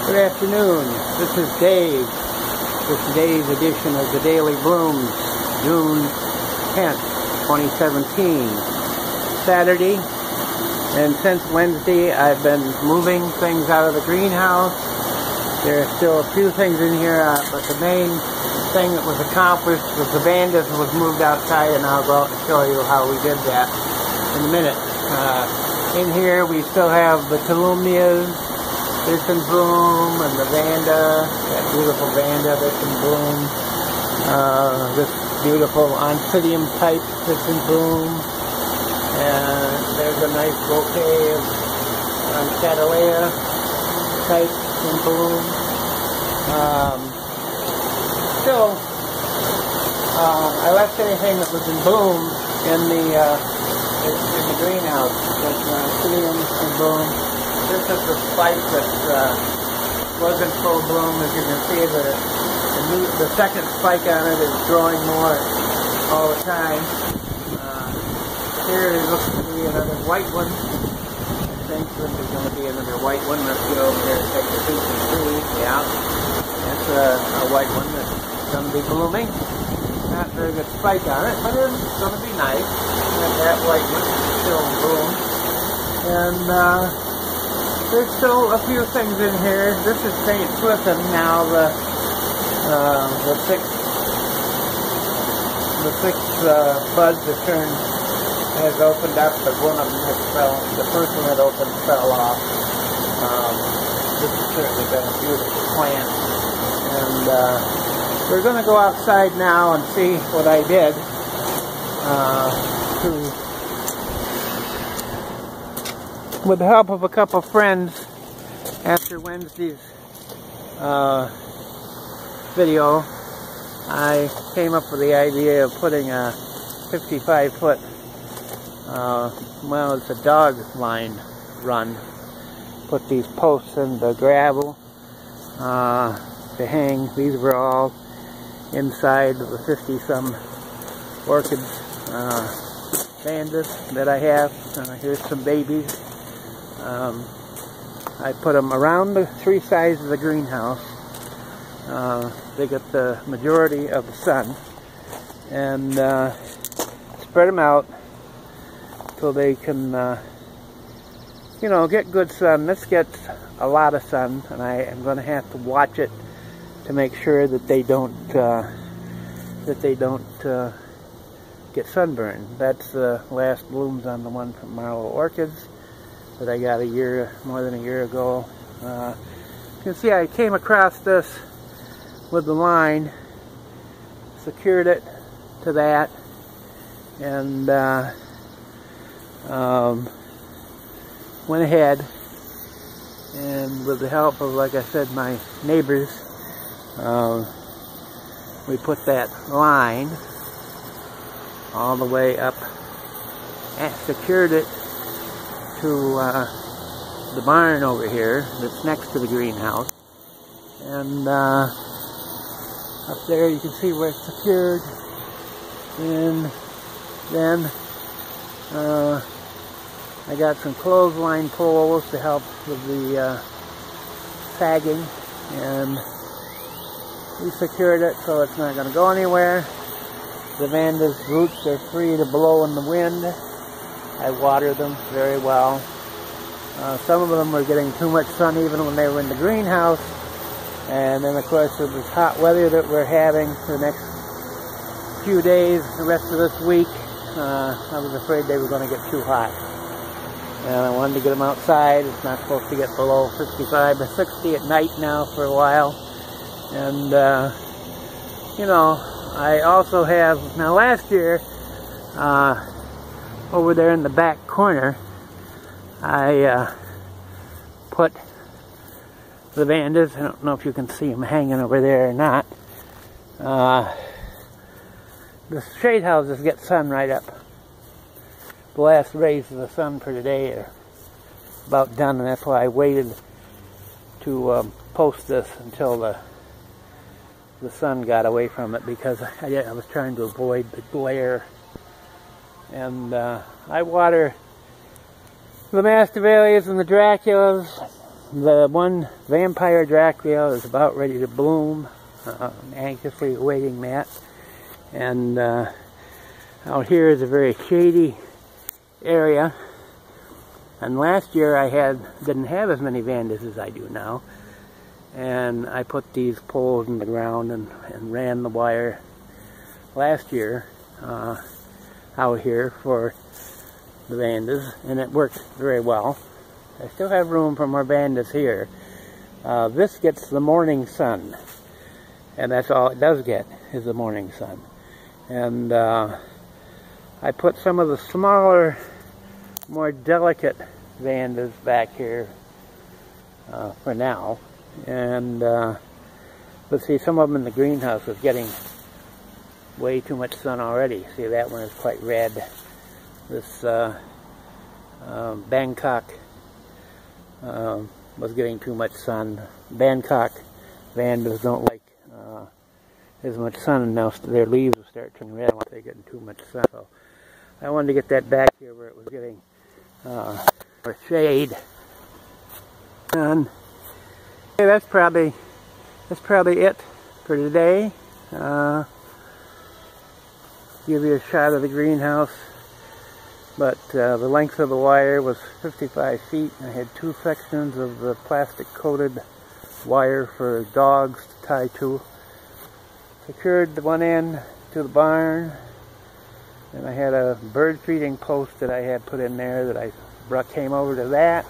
Good afternoon. This is Dave with today's edition of the Daily Blooms, June 10th, 2017, Saturday. And since Wednesday, I've been moving things out of the greenhouse. There are still a few things in here, but the main thing that was accomplished was the Vanda was moved outside, and I'll go out and show you how we did that in a minute. In here, we still have the calumnias, that's in bloom, and the Vanda, that beautiful Vanda that's in bloom. This beautiful Oncidium type that's in bloom. And there's a nice bouquet of Catalea type in bloom. Still, I left anything that was in bloom in the greenhouse. That's Oncidium in bloom. This is the spike that was in full bloom. As you can see, the second spike on it is growing more all the time. Here it looks to be another white one. I think this is going to be another white one. Let's get over here and take the piece and see. Yeah, that's a white one that's going to be blooming. Not a very good spike on it, but it's going to be nice. And that white one is still in bloom. And there's still a few things in here. This is St. Swithin now. The sixth buds have turned, has opened up, but one of them has fell. The first one that opened fell off. This has certainly been a beautiful plant, and we're going to go outside now and see what I did with the help of a couple friends. After Wednesday's video, I came up with the idea of putting a 55-foot, well, it's a dog line run. Put these posts in the gravel to hang. These were all inside of the 50-some orchids, Vandas that I have. Here's some babies. I put them around the three sides of the greenhouse. They get the majority of the sun, and spread them out so they can, get good sun. This gets a lot of sun, and I am going to have to watch it to make sure that they don't get sunburned. That's the last blooms on the one from Marlowe Orchids that I got more than a year ago. You can see I came across this with the line, secured it to that, and went ahead and with the help of, like I said, my neighbors, we put that line all the way up and secured it to the barn over here that's next to the greenhouse. And up there you can see where it's secured. And then I got some clothesline poles to help with the sagging, and we secured it so it's not going to go anywhere. The Vanda's roots are free to blow in the wind. I water them very well. Some of them were getting too much sun even when they were in the greenhouse. And then, of course, with this hot weather that we're having for the next few days, the rest of this week, I was afraid they were going to get too hot. And I wanted to get them outside. It's not supposed to get below 55 or 60 at night now for a while. And, I also have, now last year, over there in the back corner, I put the Vandas. I don't know if you can see them hanging over there or not. The shade houses get sun right up. The last rays of the sun for today are about done, and that's why I waited to post this until the sun got away from it, because I was trying to avoid the glare. And I water the Masdevallias and the Draculas the one vampire Dracula is about ready to bloom. I'm anxiously awaiting that. And out here is a very shady area. And last year I didn't have as many Vandas as I do now. And I put these poles in the ground and ran the wire last year out here for the Vandas, and it worked very well. I still have room for more Vandas here. This gets the morning sun, and that's all it does get, is the morning sun. And I put some of the smaller, more delicate Vandas back here for now. And let's see, some of them in the greenhouse is getting way too much sun already. See, that one is quite red. This Bangkok was getting too much sun. Bangkok Vandas don't like as much sun, and now their leaves will start turning red once they're getting too much sun. So I wanted to get that back here where it was getting more shade. And okay, that's probably it for today. Give you a shot of the greenhouse. But the length of the wire was 55 feet. I had 2 sections of the plastic coated wire for dogs to tie to. Secured the one end to the barn. And I had a bird feeding post that I had put in there that I came over to that,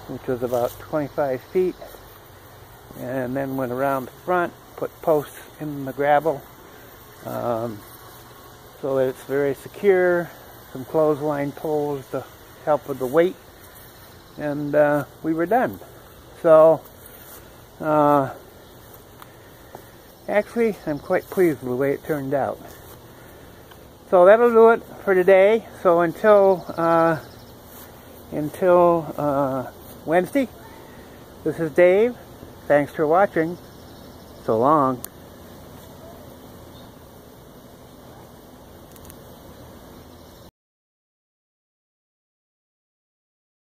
which was about 25 feet. And then went around the front, put posts in the gravel so that it's very secure. Some clothesline poles to help with the weight, and we were done. So actually I'm quite pleased with the way it turned out. So that'll do it for today. So until Wednesday, this is Dave. Thanks for watching. So long.